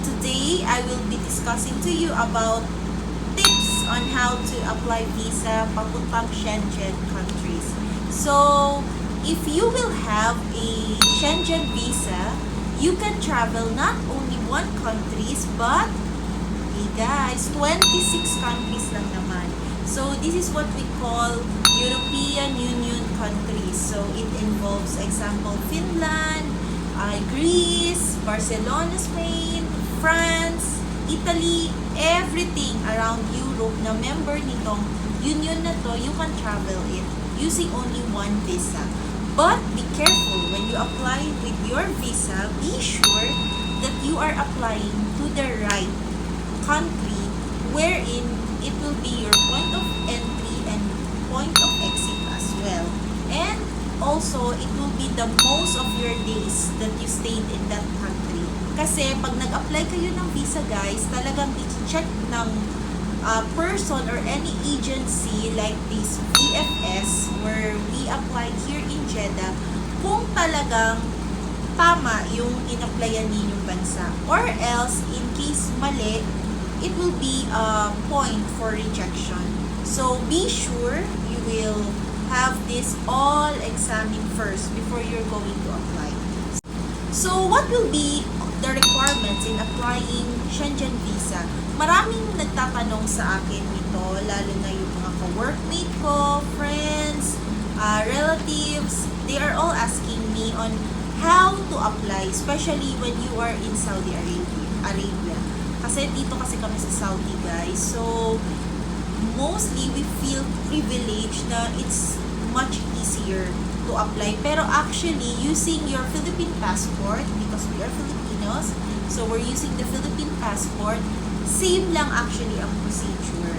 today I will be discussing to you about tips on how to apply visa papuntang Schengen countries. So, if you will have a Schengen visa, you can travel not only one countries but, hey guys, 26 countries lang naman. So, this is what we call European Union countries. So, it involves, example, Finland, Greece, Barcelona, Spain, France, Italy, everything around Europe na member nitong union na to, you can travel it using only one visa. But be careful when you apply with your visa, be sure that you are applying to the right country wherein it will be your point of entry and point of exit as well. And also, it will be the most of your days that you stayed in that country. Kasi pag nag-apply kayo ng visa guys, talagang i-check ng person or any agency like this VFS where we applied here in Jeddah kung talagang tama yung in-applyan ninyong bansa. Or else, in case mali, it will be a point for rejection. So, be sure you will have this all examined first before you're going to apply. So, what will be the requirements in applying Schengen visa? Maraming nagtatanong sa akin nito, lalo na yung mga ka-workmate ko, friends, relatives. They are all asking me on how to apply, especially when you are in Saudi Arabia. Kasi dito kasi kami sa Saudi guys. So, mostly we feel privileged na it's much easier to apply. Pero actually, using your Philippine passport, because we are Filipinos, so we're using the Philippine passport, same lang actually ang procedure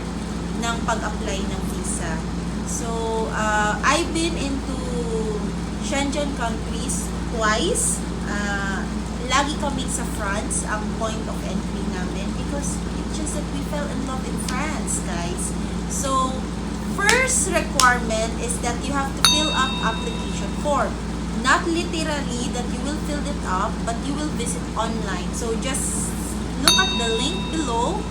ng pag-apply ng visa. So, I've been into Schengen countries twice. Lagi kami sa France, ang point of entry namin, because it's just that we fell in love in France, guys. So, first requirement is that you have to fill up application form. Not literally that you will fill it up, but you will visit online. So, just look at the link below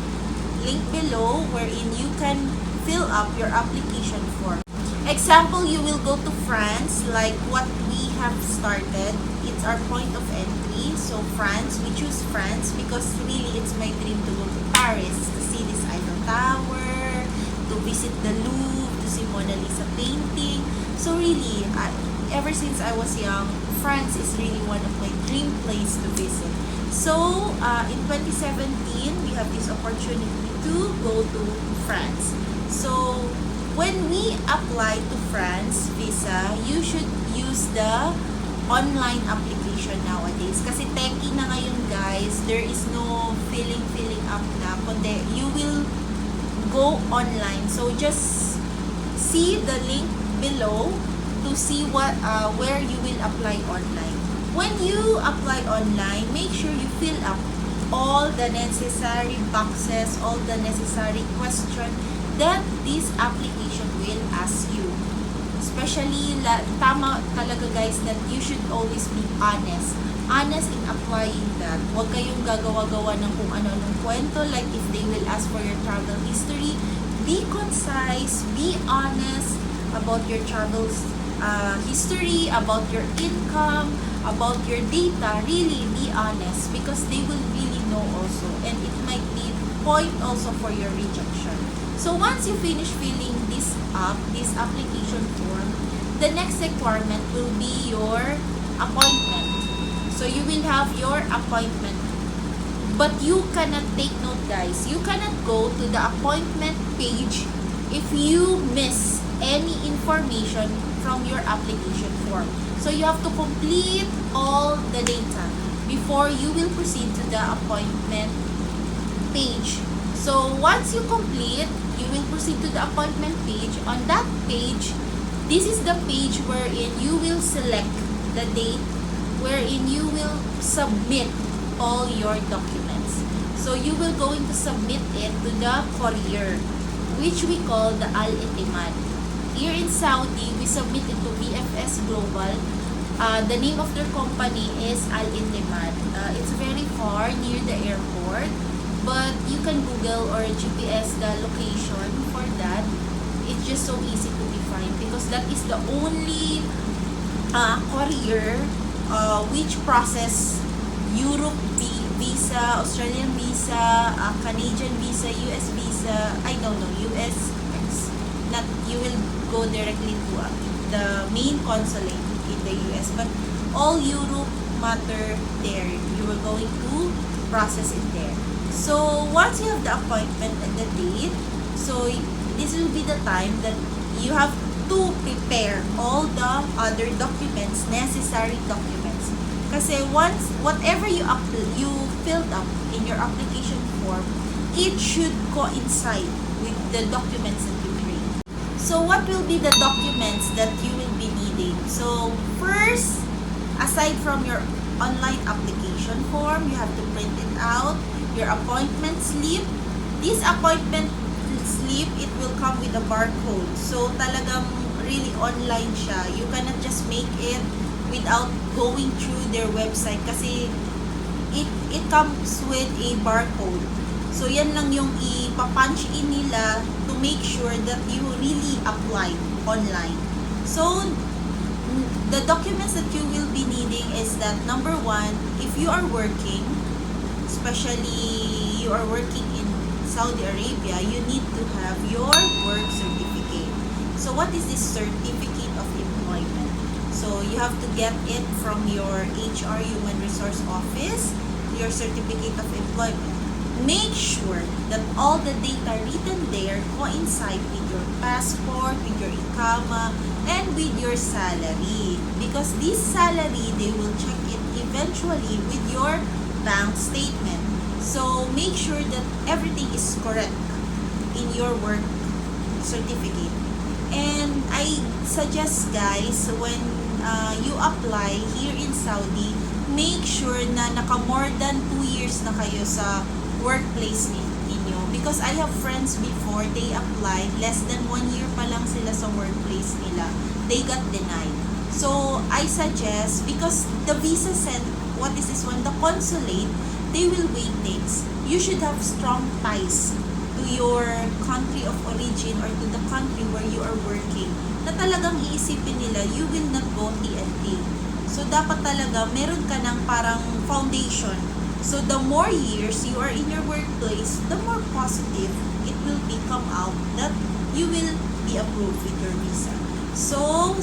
wherein you can fill up your application form. Example, you will go to France, like what we have started. It's our point of entry. So, France, we choose France because really it's my dream to go to Paris, to see this Eiffel Tower, to visit the Louvre, to see Mona Lisa painting. So, really, ever since I was young, France is really one of my dream place to visit. So, in 2017, we have this opportunity to go to France. So, when we apply to France visa, you should use the online application nowadays. Kasi techie na ngayon guys, there is no filling up na, kundi you will go online. So just see the link below to see where you will apply online. When you apply online, make sure you fill up all the necessary boxes, all the necessary questions that this application will ask you. Especially, tama talaga guys that you should always be honest. Honest in applying that. Huwag kayong gagawa-gawa ng kung ano-anong kwento. Like if they will ask for your travel history, be concise, be honest about your travel history, about your income, about your data. Really be honest because they will really know also. And it might be point also for your rejection. So, once you finish filling this application form, the next requirement will be your appointment. So, you will have your appointment. But you cannot take note, guys. You cannot go to the appointment page if you miss any information from your application form. So, you have to complete all the data before you will proceed to the appointment page. So, once you complete, you will proceed to the appointment page. On that page, this is the page wherein you will select the date wherein you will submit all your documents. So, you will going to submit it to the courier, which we call the Al-Itimad. Here in Saudi, we submit it to VFS Global The name of their company is Al-Intiman. It's very far near the airport, but you can Google or GPS the location for that. It's just so easy to be found because that is the only courier which process Europe visa, Australian visa, Canadian visa, US visa, I don't know, US, not, you will go directly to the main consulate in the US, but all Europe matter there, you are going to process it there. So once you have the appointment and the date, so this will be the time that you have to prepare all the other documents, necessary documents. Kasi once, whatever you filled up in your application form, it should coincide with the documents that you create. So what will be the documents that you will be needing? So first, aside from your online application form, you have to print it out, your appointment slip. This appointment slip, it will come with a barcode. So talagang really online siya. You cannot just make it without going through their website kasi it comes with a barcode. So yan lang yung ipapunch in nila to make sure that you really apply online. So the documents that you will be needing is that number one, if you are working, especially you are working in Saudi Arabia, you need to have your work certificate. So what is this certificate of employment? So you have to get it from your HR Human Resource Office, your certificate of employment. Make sure that all the data written there coincide with your passport, with your Iqama, and with your salary. Because this salary, they will check it eventually with your bank statement. So make sure that everything is correct in your work certificate. And I suggest guys, when you apply here in Saudi, make sure na naka more than 2 years na kayo sa workplace ninyo. Because I have friends before, they applied, less than 1 year pa lang sila sa workplace nila. They got denied. So I suggest, because the visa sent, what is this one? The consulate, they will wait things. You should have strong ties to your country of origin or to the country where you are working, na talagang iisipin nila, you will not go TNT. So, dapat talaga, meron ka ng parang foundation. So, the more years you are in your workplace, the more positive it will become out that you will be approved with your visa. So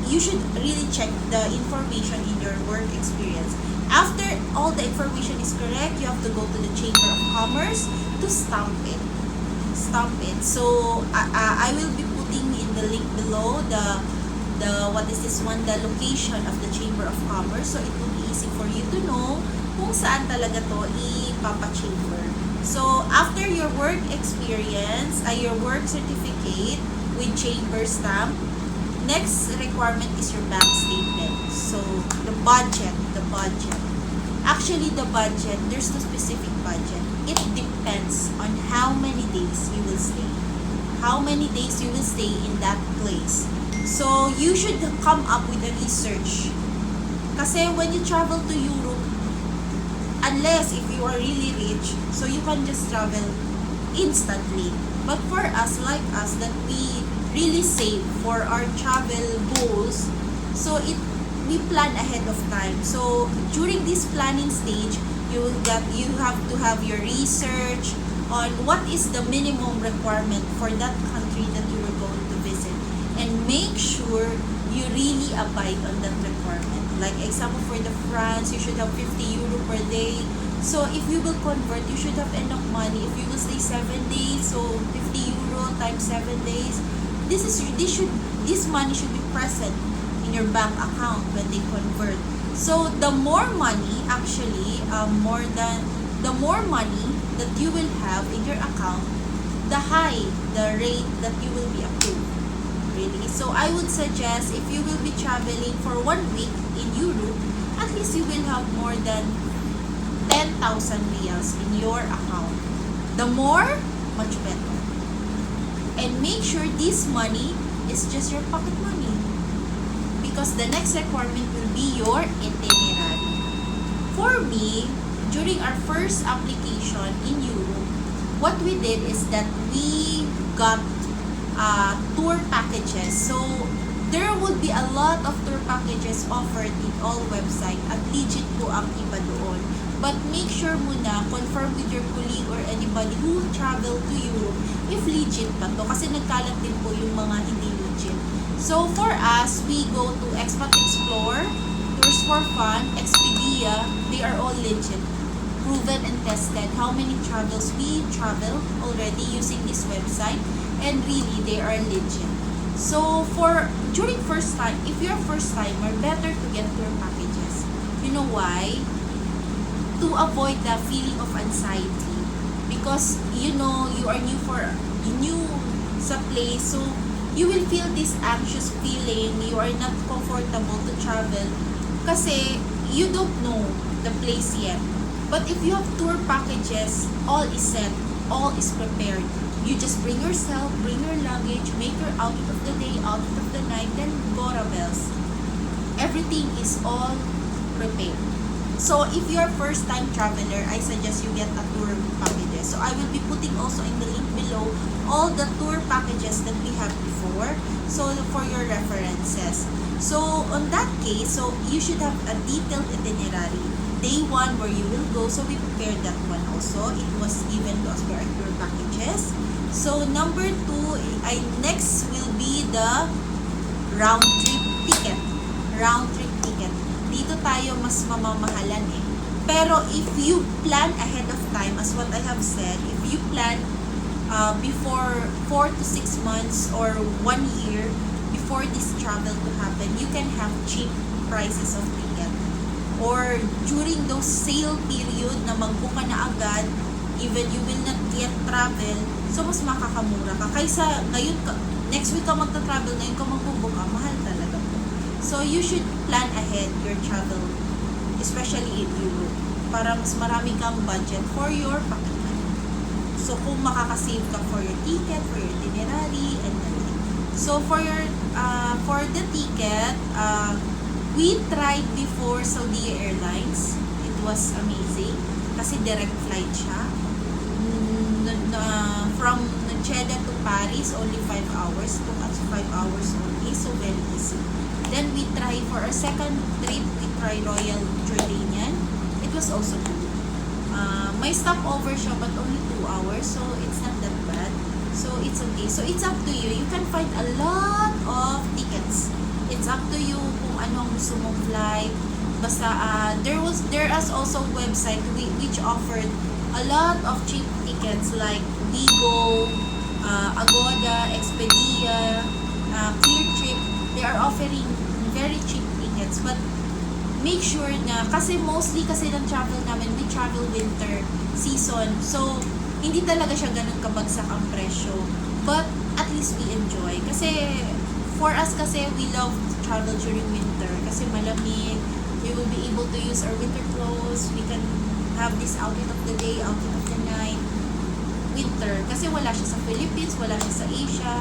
you should really check the information in your work experience. After all the information is correct, you have to go to the Chamber of Commerce to stamp it. So I will be putting in the link below the what is this one, the location of the Chamber of Commerce, so it will be easy for you to know kung saan talaga to ipapa-chamber. So after your work experience, your work certificate with chamber stamp, next requirement is your bank statement. So the budget. Actually, the budget, there's no specific budget. It depends on how many days you will stay. How many days you will stay in that place. So, you should come up with a research. Kasi when you travel to Europe, unless if you are really rich, so you can just travel instantly. But for us, like us, that we really save for our travel goals, so we plan ahead of time. So during this planning stage, you have to have your research on what is the minimum requirement for that country that you are going to visit, and make sure you really abide on that requirement. Like example, for the France, you should have 50 euro per day. So if you will convert, you should have enough money. If you will stay 7 days, so 50 euro times 7 days, this money should be present in your bank account when they convert. So the more money, actually, the more money that you will have in your account, the high the rate that you will be approved. Really. So I would suggest, if you will be traveling for 1 week in Europe, at least you will have more than 10,000 reals in your account. The more, much better. And make sure this money is just your pocket money. because the next requirement will be your itinerary. For me, during our first application in Europe, what we did is that we got tour packages. So there would be a lot of tour packages offered in all website at legit po ang iba doon. But make sure muna, confirm with your colleague or anybody who travel to Europe if legit pa to. Kasi nagkalat din po yung mga hindi legit. So for us, we go to Expat Explore, Tours for Fun, Expedia. They are all legit. Proven and tested how many travels we travel already using this website, and really they are legit. So for during first time, if you're a first timer, better to get tour packages. You know why? To avoid the feeling of anxiety, because you know you are new sa place, so you will feel this anxious feeling. You are not comfortable to travel kasi you don't know the place yet. But if you have tour packages, all is set, all is prepared. You just bring yourself, bring your luggage, make your outfit of the day, outfit of the night, then go rebels. Everything is all prepared. So if you're a first time traveler, I suggest you get a tour packages. So I will be putting also in the link below all the tour packages that we have before, so for your references. So on that case, so you should have a detailed itinerary. Day 1 where you will go, so we prepared that one also. It was given to us for our tour packages. So number 2, next will be the round trip ticket. Round trip ticket. Dito tayo mas mamamahalan eh. Pero if you plan ahead of time, as what I have said, if you plan before 4 to 6 months or 1 year before this travel to happen, you can have cheap prices of ticket. Or during those sale period na mag-book ka na agad, even you will not yet travel, so mas makakamura ka. Kaysa ngayon, next week ka magta-travel, ngayon ka mag-book ka, mahal talaga po. So you should plan ahead your travel, especially in Europe, para mas marami kang budget for your pakiman. So kung makakasave ka for your ticket, for your itinerary, and everything. So for the ticket, we tried before Saudi Airlines. It was amazing kasi direct flight siya. From Jeddah to Paris, only 5 hours. Took us 5 hours only, so very easy. Then we tried for our second trip, we tried Royal Jordanian. It was also good. May stopover siya but only 2 hours, so it's not that bad. So it's okay. So it's up to you. You can find a lot of tickets. It's up to you kung ano ang gusto mong flight. Basta there is also website which offered a lot of cheap tickets like Bigo, Agoda, Expedia, Clear Trip. They are offering very cheap tickets, but make sure na, kasi mostly kasi ng travel namin, we travel winter season, so hindi talaga siya ganun kabagsak ang presyo, but at least we enjoy. Kasi for us kasi, we love to travel during winter kasi malamig. We will be able to use our winter clothes. We can have this outfit of the day, outfit of the night. Winter. Kasi wala siya sa Philippines, wala siya sa Asia.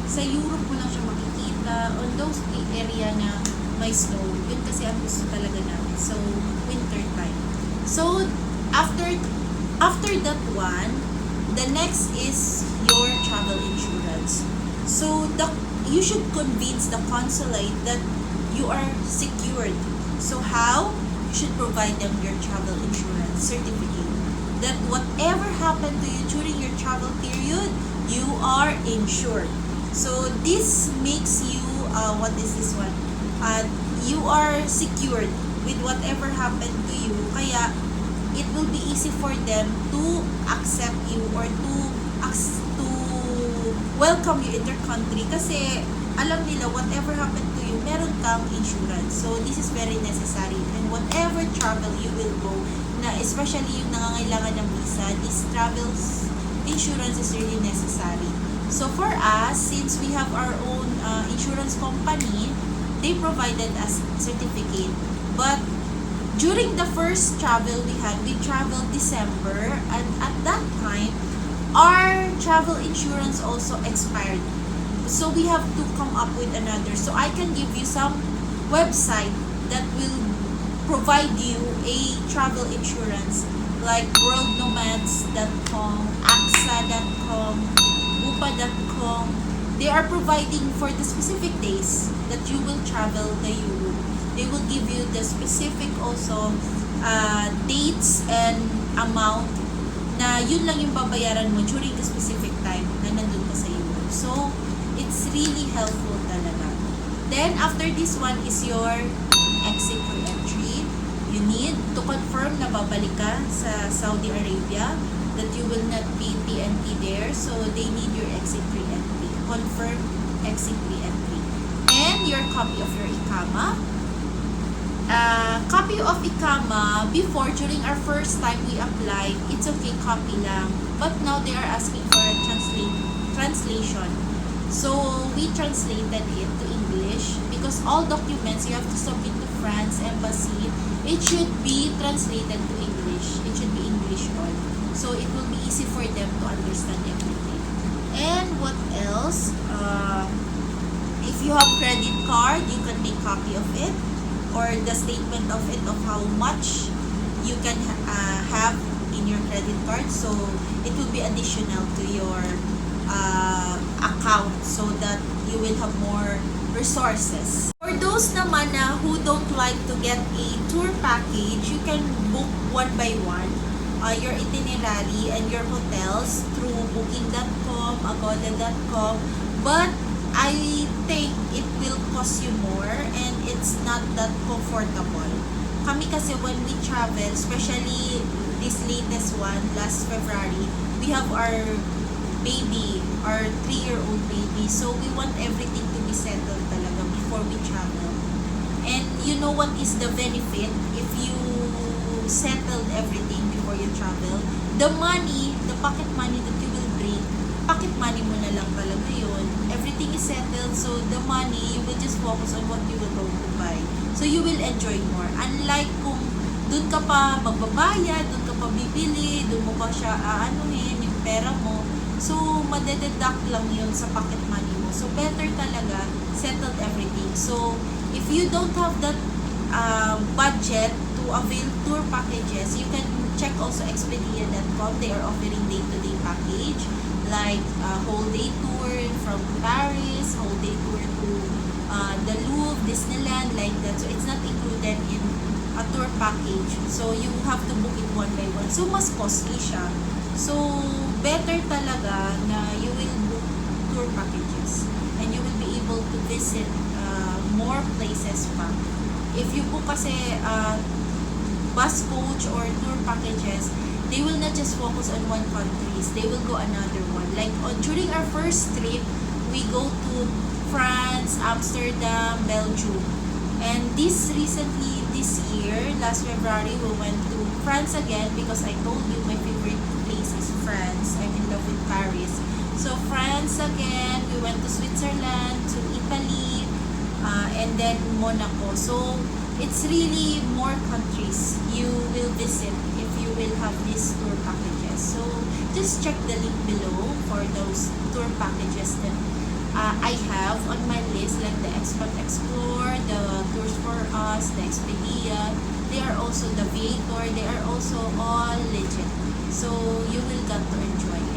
Sa Europe mo lang siya makikita. On those area na may snow. Yun kasi ang gusto talaga namin. So, winter time. So, after that one, the next is your travel insurance. So, you should convince the consulate that you are secured. So how? You should provide them your travel insurance certificate. That whatever happened to you during your travel period, you are insured. So this makes you, what is this one? You are secured with whatever happened to you. Kaya it will be easy for them to accept you or to welcome you in their country kasi alam nila whatever happened to you, meron kang insurance. So this is very necessary, and whatever travel you will go, na especially yung nangangailangan ng visa, this travel insurance is really necessary. So for us, since we have our own insurance company, they provided us certificate. But during the first travel we traveled December, and at that time, our travel insurance also expired. So we have to come up with another. So I can give you some website that will provide you a travel insurance like worldnomads.com, axa.com, bupa.com. They are providing for the specific days that you will travel the Europe. They will give you the specific also dates and amount na yun lang yung babayaran mo during the specific time na nandun ka sa Europe. So, it's really helpful talaga. Then, after this one is your exit re-entry. You need to confirm na babalik ka sa Saudi Arabia, that you will not be TNT there. So, they need your exit re-entry. Confirm exit re-entry. And your copy of your Iqama. Copy of Iqama, before, during our first time we applied, it's okay, copy lang. But now they are asking for a translation. So, we translated it to English because all documents you have to submit to France Embassy, it should be translated to English. It should be English all. So, it will be easy for them to understand everything. And what else? If you have credit card, you can make copy of it, or the statement of it, of how much you can have in your credit card. So, it will be additional to your account so that you will have more resources. For those naman who don't like to get a tour package, you can book one by one your itinerary and your hotels through booking.com, agoda.com, but I think it will cost you more and it's not that comfortable. Kami kasi when we travel, especially this latest one, last February, we have our baby, our 3-year-old baby. So, we want everything to be settled talaga before we travel. And you know what is the benefit if you settled everything before you travel? The money, the pocket money that you will bring, pocket money mo na lang talaga yun. Everything is settled, so the money, you will just focus on what you will go to buy. So, you will enjoy more. Unlike kung dun ka pa magbabayad, dun ka pa bibili, dun mo pa siya aanuhin, yung pera mo. So, madededuct lang yun sa pocket money mo. So, better talaga, settled everything. So, if you don't have that budget to avail tour packages, you can check also Expedia.com. They are offering day-to-day package, like whole day tour from Paris, whole day tour to the Louvre, Disneyland, like that. So, it's not included in a tour package. So, you have to book it one by one. So, mas costly siya. So, better talaga na you will book tour packages and you will be able to visit more places pa. If you book kasi bus coach or tour packages, they will not just focus on one country. They will go another one. Like during our first trip, we go to France, Amsterdam, Belgium. And this year, last February, we went to France again because I told you my favorite place is France. I'm in love with Paris. So, France again, we went to Switzerland, to Italy, and then Monaco. So, it's really more countries you will visit if you will have these tour packages. So, just check the link below for those tour packages that I have on my list, like the Expat Explore, the Tours for Us, the Expedia. They are also the Viator. They are also all legit. So, you will get to enjoy it.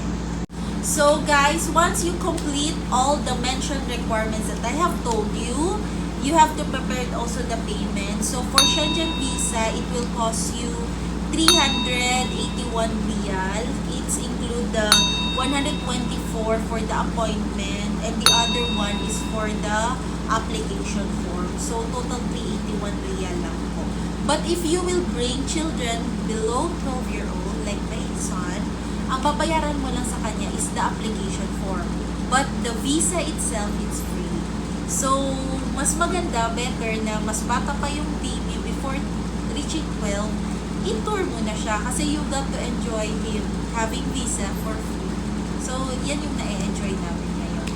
So, guys, once you complete all the mentioned requirements that I have told you, you have to prepare also the payment. So, for Schengen Visa, it will cost you 381 Riyal. It's include the 124 for the appointment and the other one is for the application form. So, total 381 Riyal lang po. But if you will bring children below 12-year-old, like my son, ang babayaran mo lang sa kanya is the application form. But the visa itself is free. So, mas maganda, better na mas bata pa yung baby before reaching 12, i-tour mo na siya kasi you got to enjoy him having visa for free. So, yan yung na-enjoy namin ngayon.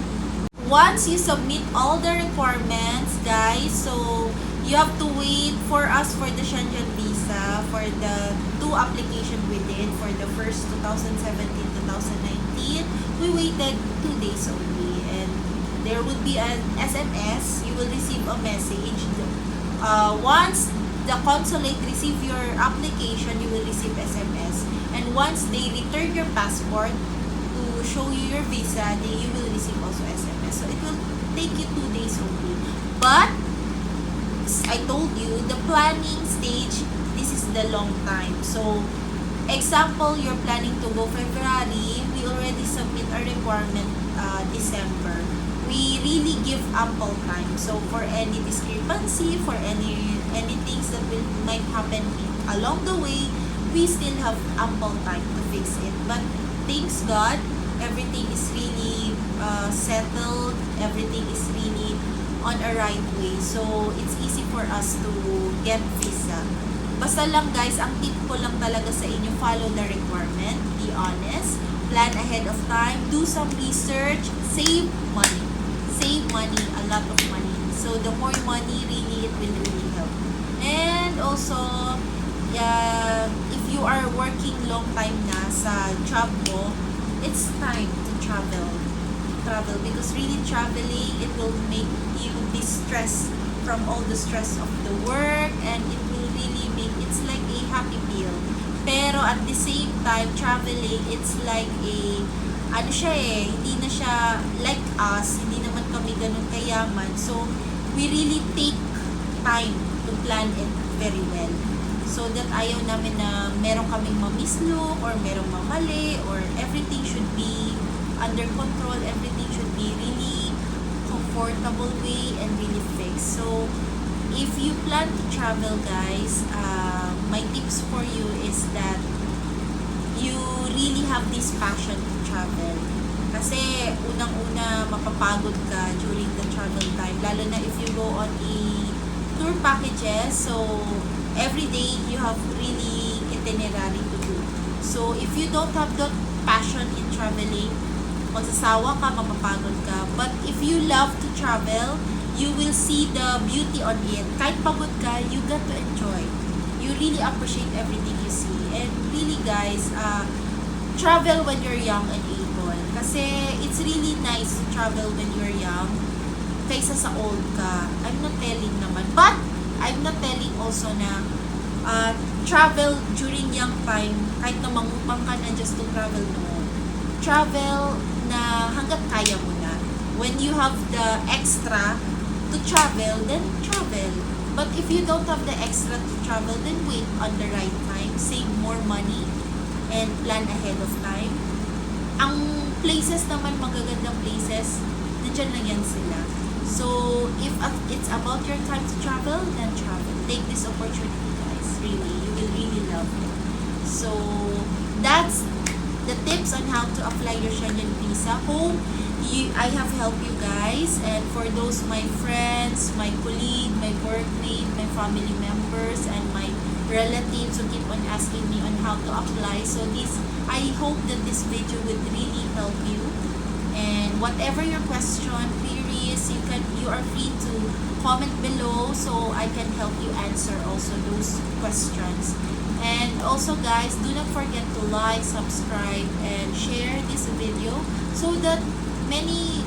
Once you submit all the requirements, guys, so you have to wait for us for the Schengen Visa for the 2 application we did for the first 2017-2019. We waited 2 days only and there would be an SMS. You will receive a message Once the consulate receive your application, you will receive SMS. And once they return your passport to show you your visa, you will receive also SMS. So it will take you 2 days only. But I told you, the planning stage, this is the long time. So example, you're planning to go February, we already submit our requirement December. We really give ample time. So for any discrepancy, for any things that might happen along the way, we still have ample time to fix it. But thanks God, everything is really settled. Everything is really on a right way. So it's easy for us to get visa. Basta lang guys, ang tip ko lang talaga sa inyo, follow the requirement, be honest, plan ahead of time, do some research, save money, a lot of money. So the more money, really, it will really help. And also, if you are working long time na sa job mo, it's time to travel because really traveling, it will make you distress from all the stress of the work, and it will really make, it's like a happy pill. Pero at the same time, traveling, it's like a ano siya hindi na siya like us, hindi naman kami ganun kayaman. So we really take time to plan it very well, so that ayaw namin na meron kaming mamislook or merong mamali, or everything should be under control, everything should be really comfortable way and really fixed. So if you plan to travel guys, my tips for you is that you really have this passion to travel. Kasi unang-una, mapapagod ka during the travel time, lalo na if you go on a tour packages. So every day you have really itinerary to do. So if you don't have that passion in traveling, magsasawa ka, mapapagod ka. But if you love to travel, you will see the beauty on it. Kahit pagod ka, you got to enjoy. You really appreciate everything you see. And really guys, travel when you're young and able. Kasi it's really nice to travel when you're young kaysa sa old ka. I'm not telling naman. But I'm not telling also na travel during young time, kahit na mangupang ka na just to travel, no. Travel na hanggat kaya mo na. When you have the extra to travel, then travel. But if you don't have the extra to travel, then wait on the right time, save more money, and plan ahead of time. Ang places naman, magagandang places, nandiyan lang yan sila. So if it's about your time to travel, then travel. Take this opportunity guys, really, you will really love it. So that's the tips on how to apply your Schengen Visa. Hope I have helped you guys, and for those my friends, my colleague, my workmate, my family members, and my relatives who keep on asking me on how to apply. So I hope that this video would really help you. And whatever your question, queries, you are free to comment below, so I can help you answer also those questions. And also guys, do not forget to like, subscribe, and share this video so that many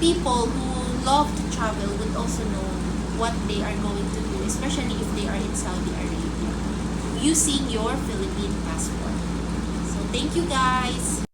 people who love to travel would also know what they are going to do, especially if they are in Saudi Arabia using your Philippine passport. So thank you guys.